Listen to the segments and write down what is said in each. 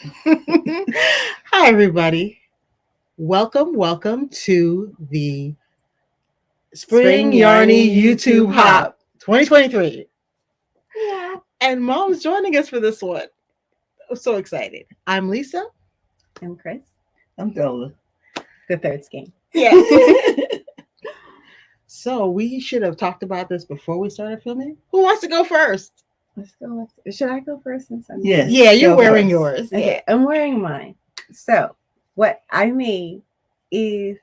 Hi, everybody. Welcome to the Spring Spring Yarny Yarny YouTube YouTube Hop Hop. 2023. Yeah. And Mom's joining us for this one. I'm so excited. I'm Lisa. I'm Cryss, I'm Dola. the third skein. Yeah. So we should have talked about this before we started filming. Who wants to go first? Let's go with, should I go first since I'm Yes. Yeah, you're go wearing first. yours. Okay, I'm wearing mine. So what I made is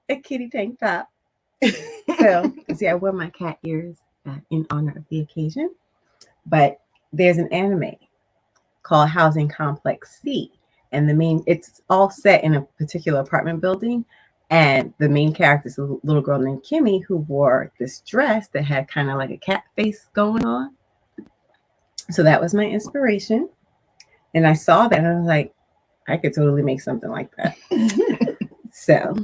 a kitty tank top. So see, I wear my cat ears in honor of the occasion. But there's an anime called Housing Complex C. And it's all set in a particular apartment building. And the main character is a little girl named Kimmy who wore this dress that had kind of like a cat face going on. So that was my inspiration. And I saw that and I was like, I could totally make something like that. So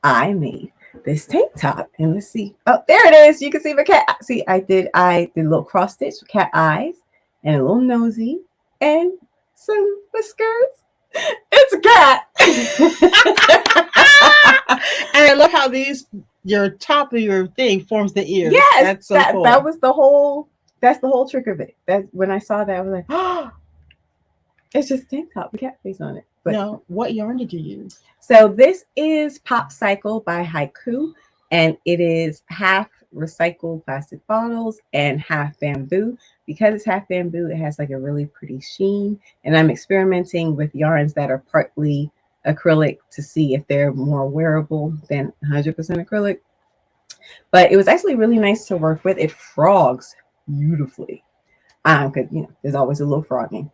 I made this tank top. And let's see. Oh, there it is. You can see my cat. See, I did a little cross stitch with cat eyes and a little nosy and some whiskers. It's a cat. And I love how your top of your thing forms the ears. Yes, that's so cool. That was that's the whole trick of it. That when I saw that, I was like, oh, it's just a tank top with cat face on it. But now, what yarn did you use? so this is Pop Cycle by Haiku, and it is half recycled plastic bottles and half bamboo. Because it's half bamboo, it has like a really pretty sheen. And I'm experimenting with yarns that are partly acrylic to see if they're more wearable than 100% acrylic. But it was actually really nice to work with. It frogs beautifully. Because there's always a little frogging.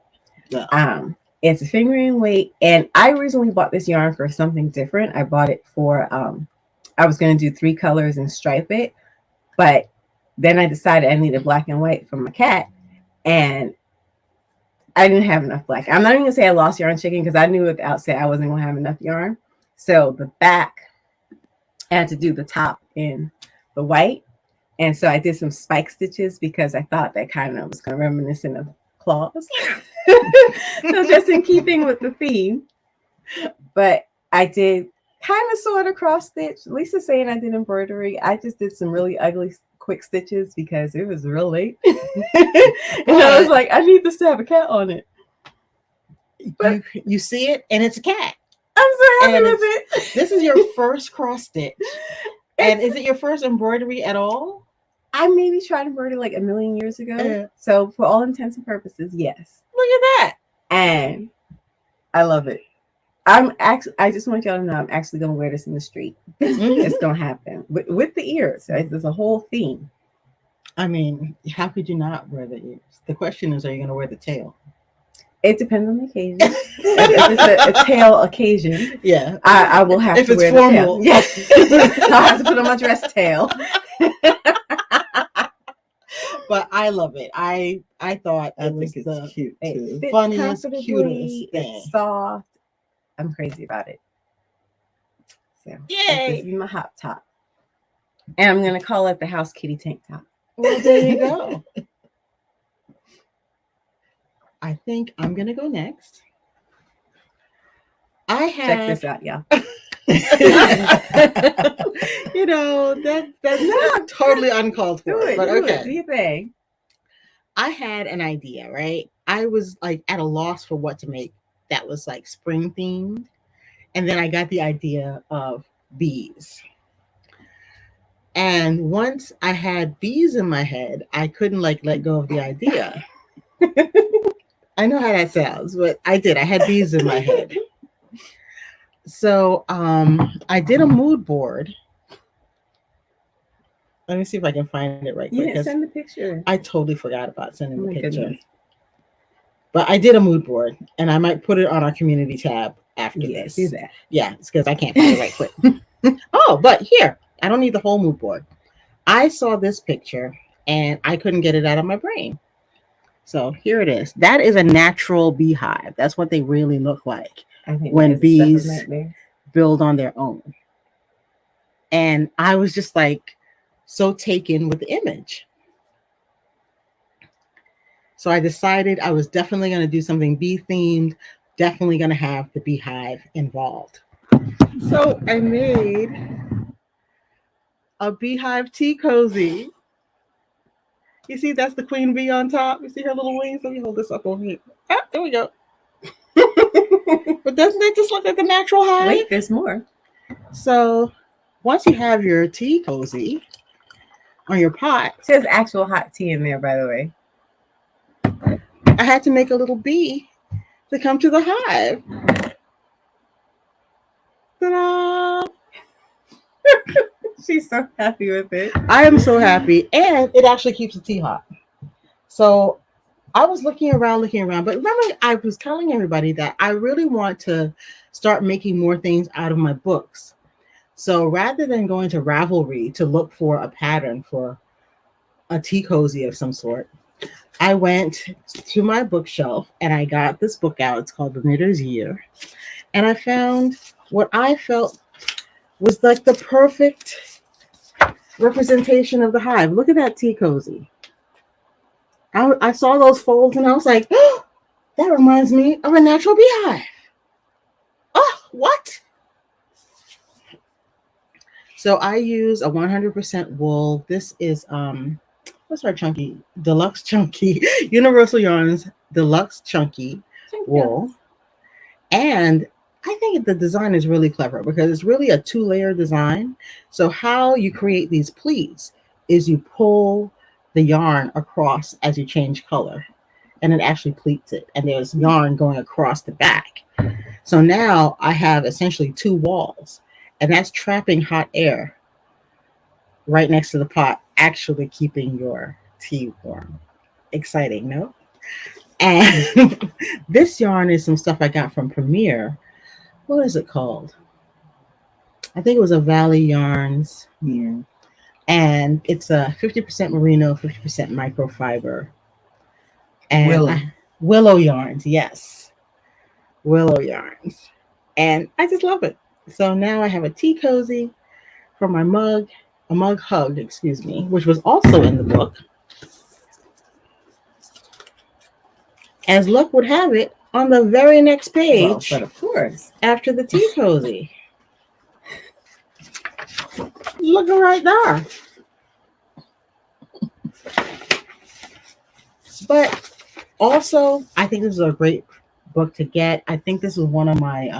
Yeah. It's a fingering weight, and I originally bought this yarn for something different. I bought it for I was going to do 3 colors and stripe it, but then I decided I needed black and white for my cat, and I didn't have enough black. I'm not even going to say I lost yarn chicken because I knew at the outset I wasn't going to have enough yarn. So the back, I had to do the top in the white, and so I did some spike stitches because I thought that kind of was kind of reminiscent of claws. So just in keeping with the theme. But I did kind of sort of cross stitch. Lisa's saying I did embroidery. I just did some really ugly quick stitches because it was real late. And I was like, I need this to have a cat on it. But you see it, and it's a cat. I'm so happy with it. This is your first cross stitch. And is it your first embroidery at all? I maybe tried embroidery like a million years ago. So for all intents and purposes, yes. Look at that. And I love it. I just want y'all to know I'm actually gonna wear this in the street. It's gonna happen with the ears. There's a whole theme. I mean, how could you not wear the ears? The question is, are you gonna wear the tail? It depends on the occasion. If it's a tail occasion, yeah, I will have to wear formal. the tail. Yes, I'll have to put on my dress tail. But I love it. I thought I think it's cute too. It funniest, cutest thing. It's soft. I'm crazy about it. So yay! This is my hot top, and I'm gonna call it the House Kitty Tank Top. Well, there you go. I think I'm gonna go next. Check this out, y'all. That's not totally uncalled for. But okay. Do you think? I had an idea, right? I was like at a loss for what to make that was like spring themed. And then I got the idea of bees. And once I had bees in my head, I couldn't like let go of the idea. I know how that sounds, but I did. I had bees in my head. So I did a mood board. Let me see if I can find it right quick. You didn't send the picture. I totally forgot about sending the picture. Goodness. But I did a mood board, and I might put it on our community tab after this. Do that. Yeah, it's because I can't find it right quick. Oh, but here, I don't need the whole mood board. I saw this picture, and I couldn't get it out of my brain. So here it is. That is a natural beehive. That's what they really look like when bees build on their own. And I was just like so taken with the image. So I decided I was definitely going to do something bee themed. definitely going to have the beehive involved. So I made a beehive tea cozy. You see, that's the queen bee on top. You see her little wings? Let me hold this up over here. Ah, there we go. But doesn't that just look like a natural hive? Wait, there's more. So once you have your tea cozy on your pot, It says actual hot tea in there, by the way. I had to make a little bee to come to the hive. Ta-da! She's so happy with it. I am so happy. And it actually keeps the tea hot. So I was looking around. But remember, I was telling everybody that I really want to start making more things out of my books. So rather than going to Ravelry to look for a pattern for a tea cozy of some sort, I went to my bookshelf and I got this book out. It's called The Knitter's Year. And I found what I felt was like the perfect representation of the hive. Look at that tea cozy. I saw those folds and I was like, oh, that reminds me of a natural beehive. Oh, what? So I use a 100% wool. This is what's our chunky? Deluxe Chunky. Universal Yarns Deluxe Chunky wool. And I think the design is really clever because it's really a 2-layer design. So how you create these pleats is you pull the yarn across as you change color, and it actually pleats it. And there's yarn going across the back. So now I have essentially 2 walls, and that's trapping hot air right next to the pot, actually keeping your tea warm. Exciting, no? And this yarn is some stuff I got from Premier. What is it called? I think it was a Valley Yarns. Yeah. And it's a 50% merino, 50% microfiber. And Willow yarns, yes. Willow yarns. And I just love it. So now I have a tea cozy for my mug, a mug hug, excuse me, which was also in the book. As luck would have it, on the very next page, But of course, after the tea cozy. Looking right there. But also, I think this is a great book to get. I think this is one of my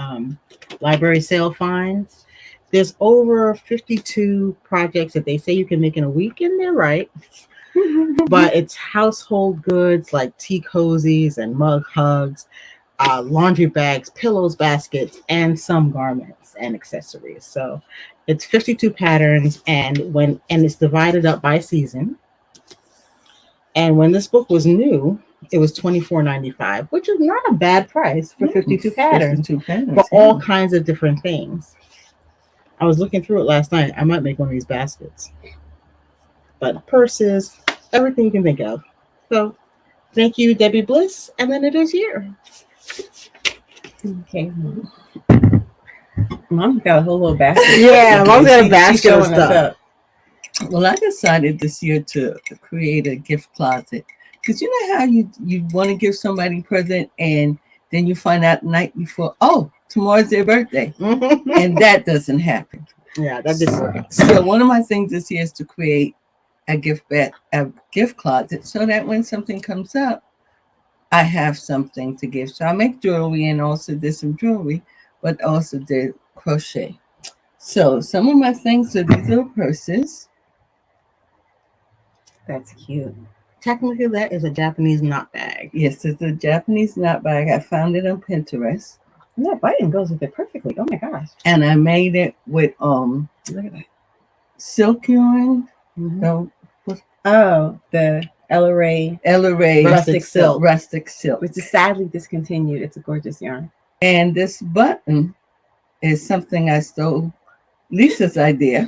library sale finds. There's over 52 projects that they say you can make in a week, and they're right. But it's household goods like tea cozies and mug hugs, laundry bags, pillows, baskets, and some garments and accessories. So it's 52 patterns, and it's divided up by season. And when this book was new, it was $24.95, which is not a bad price for 52 patterns, for all kinds of different things. I was looking through it last night. I might make one of these baskets. But purses, everything you can think of. So thank you, Debbie Bliss, and then it is here. Okay. Mom's got a whole little basket. Yeah, Mom's got a basket of stuff. Well, I decided this year to create a gift closet. Because you know how you want to give somebody a present and then you find out the night before, oh, tomorrow's their birthday. And that doesn't happen. Yeah, that didn't work. So one of my things this year is to create a gift closet so that when something comes up, I have something to give. So I make jewelry and also did some jewelry, but also did crochet. So some of my things are these little purses. That's cute. Technically, that is a Japanese knot bag. Yes, it's a Japanese knot bag. I found it on Pinterest. And that button goes with it perfectly. Oh my gosh. And I made it with look at that. silk yarn. Mm-hmm. The Ella Ray rustic silk, which is sadly discontinued. It's a gorgeous yarn. And this button is something I stole Lisa's idea.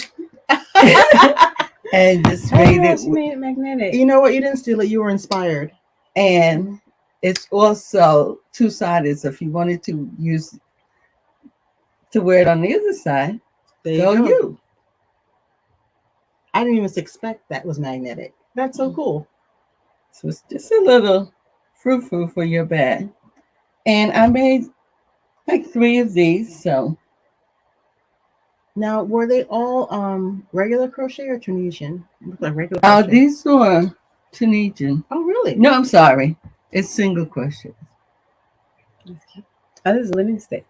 And just made it magnetic. You know what? You didn't steal it. You were inspired. And it's also 2-sided. So if you wanted to wear it on the other side, go you. I didn't even expect that was magnetic. That's so cool. So it's just a little frou-frou for your bag. And I made like 3 of these. So Now, were they all regular crochet or Tunisian? Look like regular crochet. these are Tunisian. Oh, really? No, I'm sorry. It's single crochet. That's cute. Oh, this is linen stitch.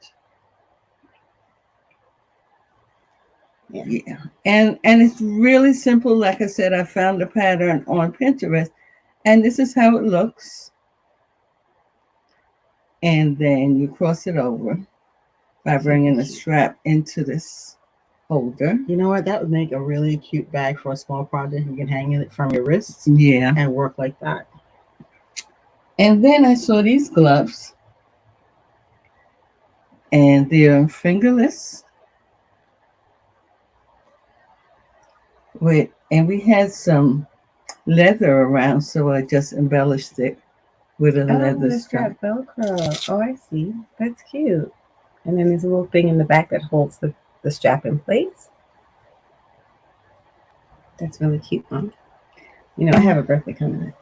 Yeah. And it's really simple. Like I said, I found the pattern on Pinterest, and this is how it looks. And then you cross it over by bringing the strap into this holder. You know what? That would make a really cute bag for a small project. You can hang it from your wrists Yeah. and work like that. And then I saw these gloves, and they're fingerless. And we had some leather around, so I just embellished it with a leather strap. Velcro. Oh, I see. That's cute. And then there's a little thing in the back that holds the strap in place. That's really cute, Mom. You know, I have a birthday coming up.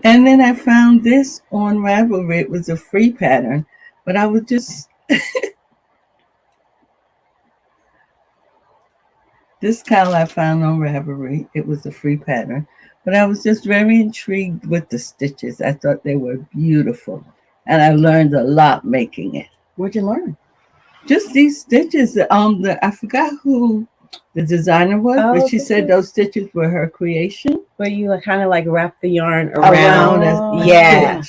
And then I found this on Ravelry. It was a free pattern, but I was just this cowl I found on Ravelry. It was a free pattern, but I was just very intrigued with the stitches. I thought they were beautiful, and I learned a lot making it. Where'd you learn? Just these stitches. I forgot who the designer was, but she said those stitches were her creation. Where you kind of like wrap the yarn around. Yeah.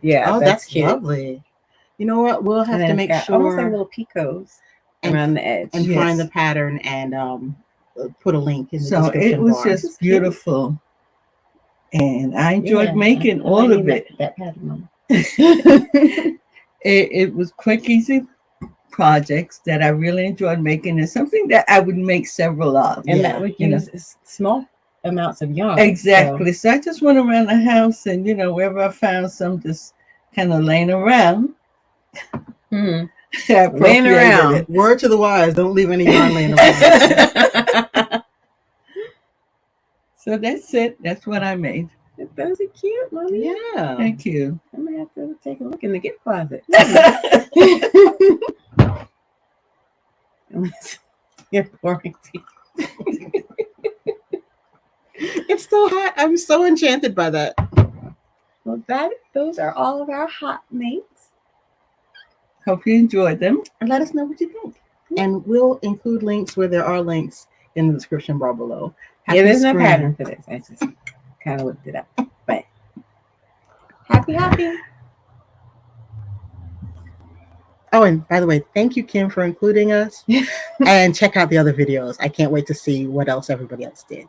Yeah. Oh, that's cute. Lovely. You know what? We'll have to make sure. Almost like little picots around the edge. And find the pattern and put a link in the description. So it was bar. just beautiful. And I enjoyed making all of it. That pattern, Mom. It was quick, easy projects that I really enjoyed making, and something that I would make several of. And that would use small amounts of yarn. Exactly. So I just went around the house, and wherever I found some just kind of laying around. Laying around. Word to the wise, don't leave any yarn laying around. So that's it. That's what I made. Those are cute, Mommy. Yeah. Thank you. I may have to take a look in the gift closet. You're pouring tea. It's so hot. I'm so enchanted by that. Well, those are all of our hot mates. Hope you enjoyed them. And let us know what you think. And we'll include links where there are links in the description bar below. There's no pattern for this. I just kind of looked it up. But happy. Oh, and by the way, thank you, Kim, for including us. And check out the other videos. I can't wait to see what else everybody else did.